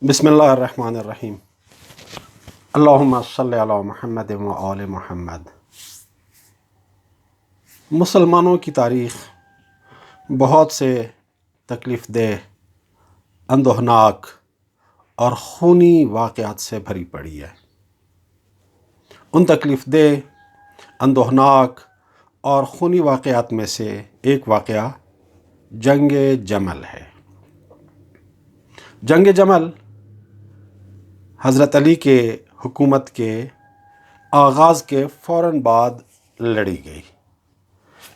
بسم اللہ الرحمن الرحیم۔ اللہم صلی علی محمد و آل محمد۔ مسلمانوں کی تاریخ بہت سے تکلیف دہ، اندوہناک اور خونی واقعات سے بھری پڑی ہے۔ ان تکلیف دہ، اندوہناک اور خونی واقعات میں سے ایک واقعہ جنگ جمل ہے۔ جنگ جمل حضرت علی کے حکومت کے آغاز کے فوراً بعد لڑی گئی۔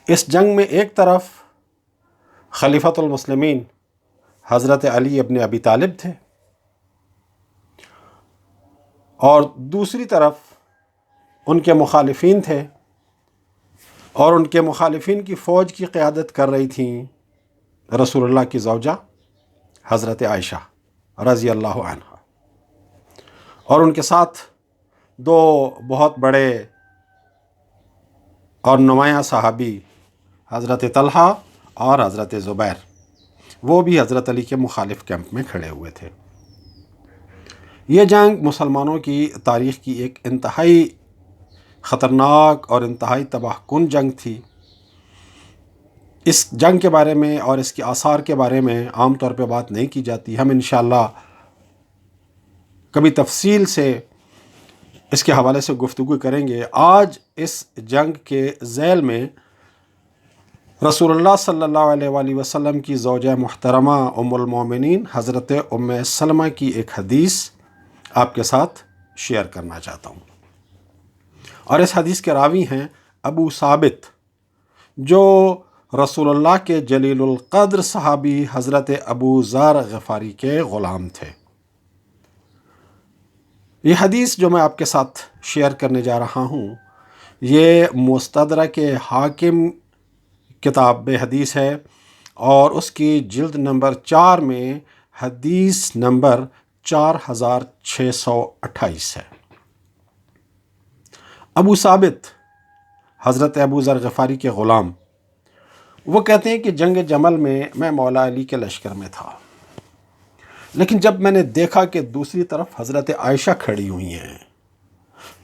اس جنگ میں ایک طرف خلیفۃ المسلمین حضرت علی ابن ابی طالب تھے اور دوسری طرف ان کے مخالفین تھے، اور ان کے مخالفین کی فوج کی قیادت کر رہی تھیں رسول اللہ کی زوجہ حضرت عائشہ رضی اللہ عنہ، اور ان کے ساتھ دو بہت بڑے اور نمایاں صحابی حضرت طلحہ اور حضرت زبیر، وہ بھی حضرت علی کے مخالف کیمپ میں کھڑے ہوئے تھے۔ یہ جنگ مسلمانوں کی تاریخ کی ایک انتہائی خطرناک اور انتہائی تباہ کن جنگ تھی۔ اس جنگ کے بارے میں اور اس کے آثار کے بارے میں عام طور پہ بات نہیں کی جاتی۔ ہم انشاءاللہ کبھی تفصیل سے اس کے حوالے سے گفتگو کریں گے۔ آج اس جنگ کے ذیل میں رسول اللہ صلی اللہ علیہ وآلہ وسلم کی زوجہ محترمہ ام المومنین حضرت ام سلمہ کی ایک حدیث آپ کے ساتھ شیئر کرنا چاہتا ہوں، اور اس حدیث کے راوی ہیں ابو ثابت، جو رسول اللہ کے جلیل القدر صحابی حضرت ابو ذر غفاری کے غلام تھے۔ یہ حدیث جو میں آپ کے ساتھ شیئر کرنے جا رہا ہوں، یہ مستدرک حاکم کتاب حدیث ہے، اور اس کی جلد نمبر 4 میں حدیث نمبر 4628 ہے۔ ابو ثابت حضرت ابو ذر غفاری کے غلام، وہ کہتے ہیں کہ جنگ جمل میں مولا علی کے لشکر میں تھا، لیکن جب میں نے دیکھا کہ دوسری طرف حضرت عائشہ کھڑی ہوئی ہیں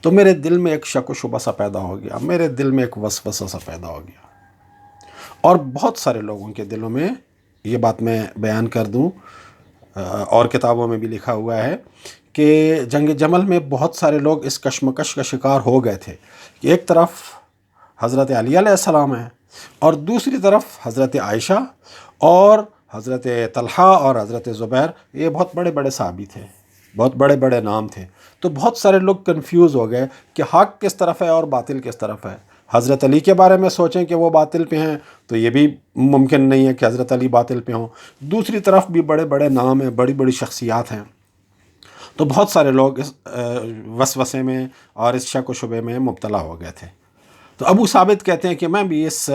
تو میرے دل میں ایک شک و شبہ سا پیدا ہو گیا، میرے دل میں ایک وسوسہ سا پیدا ہو گیا، اور بہت سارے لوگوں کے دلوں میں یہ بات میں بیان کر دوں، اور کتابوں میں بھی لکھا ہوا ہے کہ جنگ جمل میں بہت سارے لوگ اس کشمکش کا شکار ہو گئے تھے کہ ایک طرف حضرت علی علیہ السلام ہے اور دوسری طرف حضرت عائشہ اور حضرت طلحہ اور حضرت زبیر، یہ بہت بڑے بڑے صحابی تھے، بہت بڑے بڑے نام تھے، تو بہت سارے لوگ کنفیوز ہو گئے کہ حق کس طرف ہے اور باطل کس طرف ہے۔ حضرت علی کے بارے میں سوچیں کہ وہ باطل پہ ہیں تو یہ بھی ممکن نہیں ہے کہ حضرت علی باطل پہ ہوں، دوسری طرف بھی بڑے بڑے نام ہیں، بڑی بڑی شخصیات ہیں، تو بہت سارے لوگ اس وسوسے میں اور اس شک و شبے میں مبتلا ہو گئے تھے۔ تو ابو ثابت کہتے ہیں کہ میں بھی اس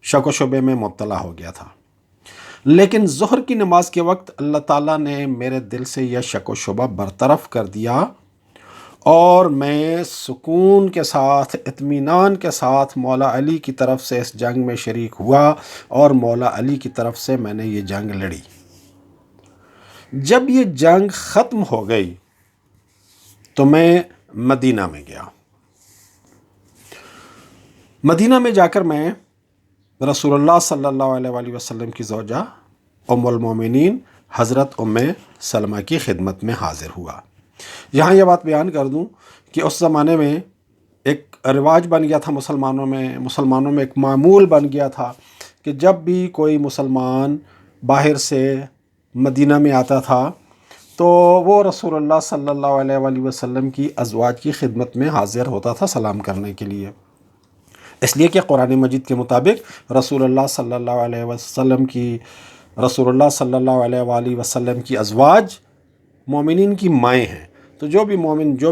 شک و شبے میں مبتلا ہو گیا تھا، لیکن ظہر کی نماز کے وقت اللہ تعالیٰ نے میرے دل سے یہ شک و شبہ برطرف کر دیا، اور میں سکون کے ساتھ، اطمینان کے ساتھ مولا علی کی طرف سے اس جنگ میں شریک ہوا، اور مولا علی کی طرف سے میں نے یہ جنگ لڑی۔ جب یہ جنگ ختم ہو گئی تو میں مدینہ میں گیا۔ مدینہ میں جا کر میں رسول اللہ صلی اللہ علیہ وآلہ وسلم کی زوجہ ام المومنین حضرت ام سلمہ کی خدمت میں حاضر ہوا۔ یہاں یہ بات بیان کر دوں کہ اس زمانے میں ایک رواج بن گیا تھا مسلمانوں میں ایک معمول بن گیا تھا کہ جب بھی کوئی مسلمان باہر سے مدینہ میں آتا تھا تو وہ رسول اللہ صلی اللہ علیہ وآلہ وسلم کی ازواج کی خدمت میں حاضر ہوتا تھا سلام کرنے کے لیے، اس لیے کہ قرآن مجید کے مطابق رسول اللہ صلی اللہ علیہ وآلہ وسلم کی ازواج مومنین کی مائیں ہیں، تو جو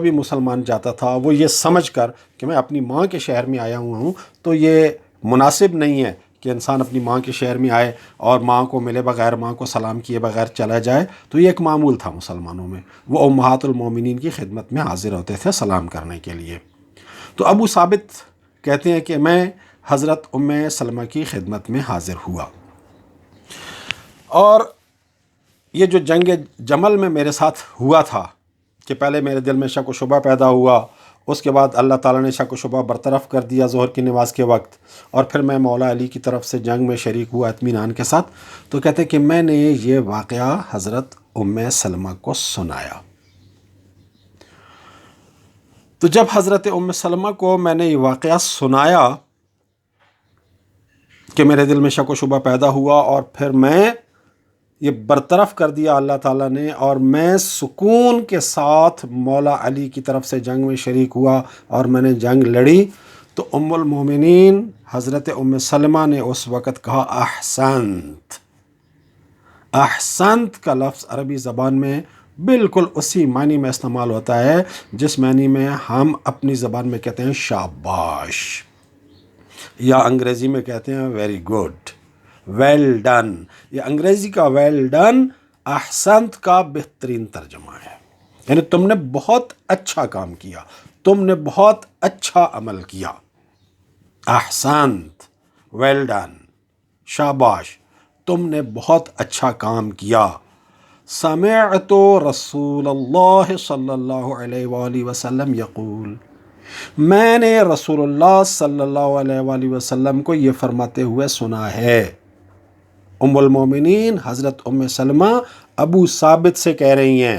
بھی مسلمان جاتا تھا وہ یہ سمجھ کر کہ میں اپنی ماں کے شہر میں آیا ہوا ہوں، تو یہ مناسب نہیں ہے کہ انسان اپنی ماں کے شہر میں آئے اور ماں کو ملے بغیر، ماں کو سلام کیے بغیر چلا جائے، تو یہ ایک معمول تھا مسلمانوں میں، وہ امہات المومنین کی خدمت میں حاضر ہوتے تھے سلام کرنے کے لیے۔ تو ابو ثابت کہتے ہیں کہ میں حضرت ام سلمہ کی خدمت میں حاضر ہوا، اور یہ جو جنگ جمل میں میرے ساتھ ہوا تھا کہ پہلے میرے دل میں شک و شبہ پیدا ہوا، اس کے بعد اللہ تعالیٰ نے شک و شبہ برطرف کر دیا ظہر کی نماز کے وقت، اور پھر میں مولا علی کی طرف سے جنگ میں شریک ہوا اطمینان کے ساتھ، تو کہتے کہ میں نے یہ واقعہ حضرت ام سلمہ کو سنایا۔ تو جب حضرت ام سلمہ کو میں نے یہ واقعہ سنایا کہ میرے دل میں شک و شبہ پیدا ہوا، اور پھر میں یہ برطرف کر دیا اللہ تعالیٰ نے، اور میں سکون کے ساتھ مولا علی کی طرف سے جنگ میں شریک ہوا اور میں نے جنگ لڑی، تو ام المومنین حضرت ام سلمہ نے اس وقت کہا احسنت۔ احسنت کا لفظ عربی زبان میں بالکل اسی معنی میں استعمال ہوتا ہے جس معنی میں ہم اپنی زبان میں کہتے ہیں شاباش، یا انگریزی میں کہتے ہیں ویری گڈ، ویل ڈن۔ یہ انگریزی کا ویل ڈن احسنت کا بہترین ترجمہ ہے، یعنی تم نے بہت اچھا کام کیا، تم نے بہت اچھا عمل کیا۔ احسنت، ویل ڈن، شاباش، تم نے بہت اچھا کام کیا۔ سمعت رسول اللہ صلی اللہ علیہ وآلہ وسلم یقول، میں نے رسول اللہ صلی اللہ علیہ وآلہ وسلم کو یہ فرماتے ہوئے سنا ہے۔ ام المومنین حضرت ام سلمہ ابو ثابت سے کہہ رہی ہیں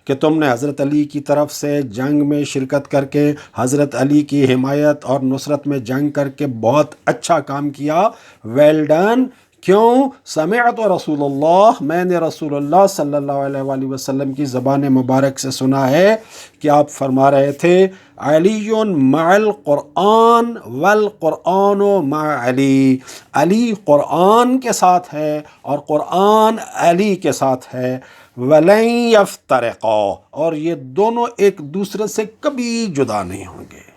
کہ تم نے حضرت علی کی طرف سے جنگ میں شرکت کر کے، حضرت علی کی حمایت اور نصرت میں جنگ کر کے بہت اچھا کام کیا، ویل ڈن۔ کیوں؟ سمعت رسول اللہ، میں نے رسول اللہ صلی اللہ علیہ وآلہ وسلم کی زبان مبارک سے سنا ہے کہ آپ فرما رہے تھے علی مع القرآن والقرآن مع علی، علی قرآن کے ساتھ ہے اور قرآن علی کے ساتھ ہے، وَلَن يَفْتَرِقَا، اور یہ دونوں ایک دوسرے سے کبھی جدا نہیں ہوں گے،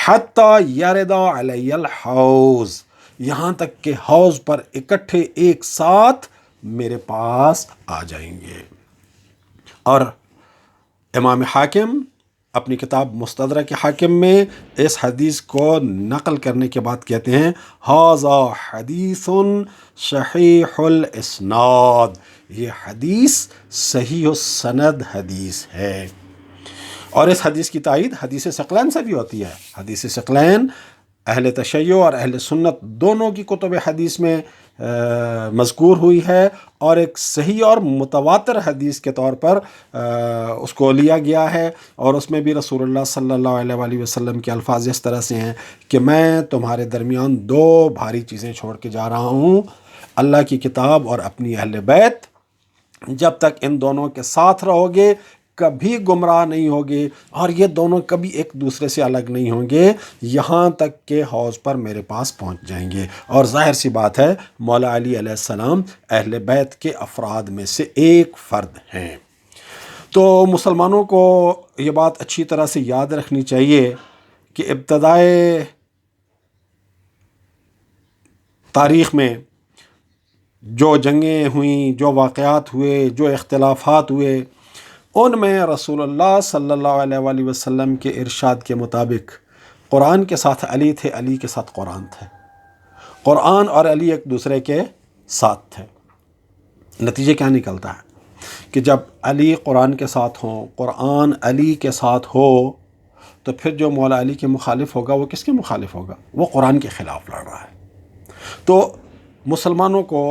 حَتَّى يَرِدَ عَلَيَّ الْحَوْض، یہاں تک کہ حوض پر اکٹھے ایک ساتھ میرے پاس آ جائیں گے۔ اور امام حاکم اپنی کتاب مستدرک حاکم میں اس حدیث کو نقل کرنے کے بعد کہتے ہیں ھذا حدیث صحیح الاسناد، یہ حدیث صحیح السند حدیث ہے۔ اور اس حدیث کی تائید حدیث ثقلین سے بھی ہوتی ہے۔ حدیث ثقلین اہل تشیع اور اہل سنت دونوں کی کتب حدیث میں مذکور ہوئی ہے، اور ایک صحیح اور متواتر حدیث کے طور پر اس کو لیا گیا ہے، اور اس میں بھی رسول اللہ صلی اللہ علیہ وآلہ وسلم کے الفاظ اس طرح سے ہیں کہ میں تمہارے درمیان دو بھاری چیزیں چھوڑ کے جا رہا ہوں، اللہ کی کتاب اور اپنی اہل بیت، جب تک ان دونوں کے ساتھ رہو گے کبھی گمراہ نہیں ہوگے، اور یہ دونوں کبھی ایک دوسرے سے الگ نہیں ہوں گے یہاں تک کہ حوض پر میرے پاس پہنچ جائیں گے۔ اور ظاہر سی بات ہے مولا علی علیہ السلام اہل بیت کے افراد میں سے ایک فرد ہیں۔ تو مسلمانوں کو یہ بات اچھی طرح سے یاد رکھنی چاہیے کہ ابتدائے تاریخ میں جو جنگیں ہوئیں، جو واقعات ہوئے، جو اختلافات ہوئے، ان میں رسول اللہ صلی اللہ علیہ وآلہ وسلم کے ارشاد کے مطابق قرآن کے ساتھ علی تھے، علی کے ساتھ قرآن تھے، قرآن اور علی ایک دوسرے کے ساتھ تھے۔ نتیجے کیا نکلتا ہے کہ جب علی قرآن کے ساتھ ہوں، قرآن علی کے ساتھ ہو، تو پھر جو مولا علی کے مخالف ہوگا وہ کس کے مخالف ہوگا؟ وہ قرآن کے خلاف لڑ رہا ہے۔ تو مسلمانوں کو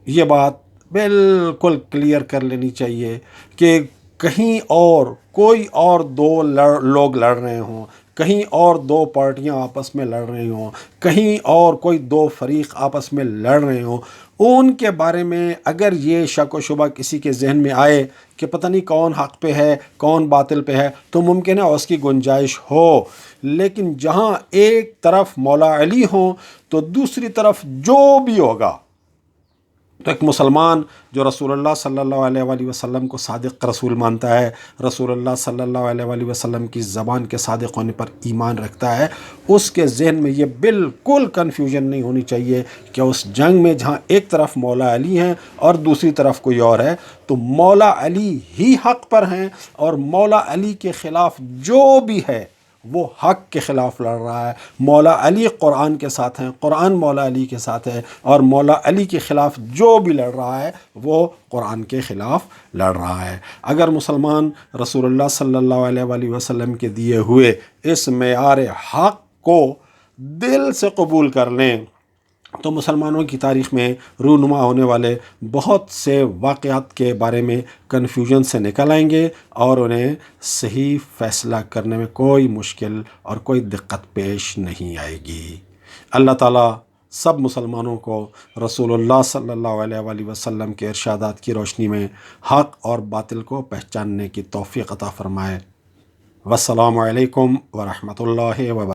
یہ بات بالکل کلیئر کر لینی چاہیے کہ کہیں اور کوئی اور دو لوگ لڑ رہے ہوں، کہیں اور دو پارٹیاں آپس میں لڑ رہی ہوں، کہیں اور کوئی دو فریق آپس میں لڑ رہے ہوں، ان کے بارے میں اگر یہ شک و شبہ کسی کے ذہن میں آئے کہ پتہ نہیں کون حق پہ ہے کون باطل پہ ہے، تو ممکن ہے اس کی گنجائش ہو، لیکن جہاں ایک طرف مولا علی ہوں تو دوسری طرف جو بھی ہوگا، تو ایک مسلمان جو رسول اللہ صلی اللہ علیہ وآلہ وسلم کو صادق رسول مانتا ہے، رسول اللہ صلی اللہ علیہ وآلہ وسلم کی زبان کے صادق ہونے پر ایمان رکھتا ہے، اس کے ذہن میں یہ بالکل کنفیوژن نہیں ہونی چاہیے کہ اس جنگ میں جہاں ایک طرف مولا علی ہیں اور دوسری طرف کوئی اور ہے، تو مولا علی ہی حق پر ہیں، اور مولا علی کے خلاف جو بھی ہے وہ حق کے خلاف لڑ رہا ہے۔ مولا علی قرآن کے ساتھ ہیں، قرآن مولا علی کے ساتھ ہے، اور مولا علی کے خلاف جو بھی لڑ رہا ہے وہ قرآن کے خلاف لڑ رہا ہے۔ اگر مسلمان رسول اللہ صلی اللہ علیہ وآلہ وسلم کے دیے ہوئے اس معیار حق کو دل سے قبول کر لیں تو مسلمانوں کی تاریخ میں رونما ہونے والے بہت سے واقعات کے بارے میں کنفیوژن سے نکل آئیں گے، اور انہیں صحیح فیصلہ کرنے میں کوئی مشکل اور کوئی دقت پیش نہیں آئے گی۔ اللہ تعالیٰ سب مسلمانوں کو رسول اللہ صلی اللہ علیہ وآلہ وسلم کے ارشادات کی روشنی میں حق اور باطل کو پہچاننے کی توفیق عطا فرمائے۔ والسلام علیکم ورحمۃ اللہ وبرکاتہ۔